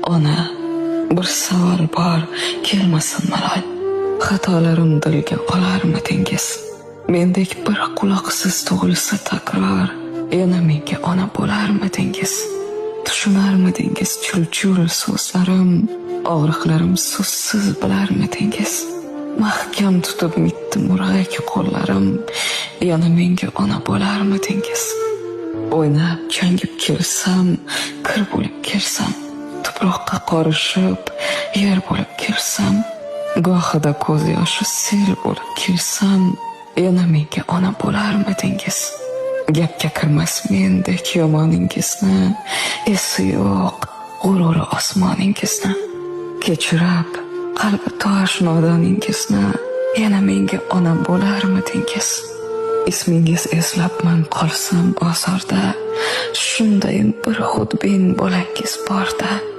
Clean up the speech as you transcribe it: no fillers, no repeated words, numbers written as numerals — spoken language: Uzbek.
Ona, bir savol bor, kelmasin malol. Xatolarim dilga olarmidingiz? Mendek bir quloqsiz tug'ilsa takror, yana menga ona bo'larmidingiz? Tushunarmidingiz chul-chul so'zlarim, og'riqlarim so'zsiz bilarmidingiz? Mahkam tutib mitdi murg'ak qo'llarim, yana menga ona bo'larmidingiz? O'ynab changib kelsam, kir bo'lib kelsam, tuproqqa qorishib, yer bo'lib kelsam, gohida ko'z yoshi sel bo'lib kelsam, yana menga ona bo'larmidingiz? Gapga kirmas mendek yomoningizni, esi yo'q g'ururi osmoningizni, kechirib qalbi tosh nodoningizni, yana menga ona bo'larmidingiz? Ismingiz eslabman qolsam ozorda, shunday bir xudbin bolangiz borda.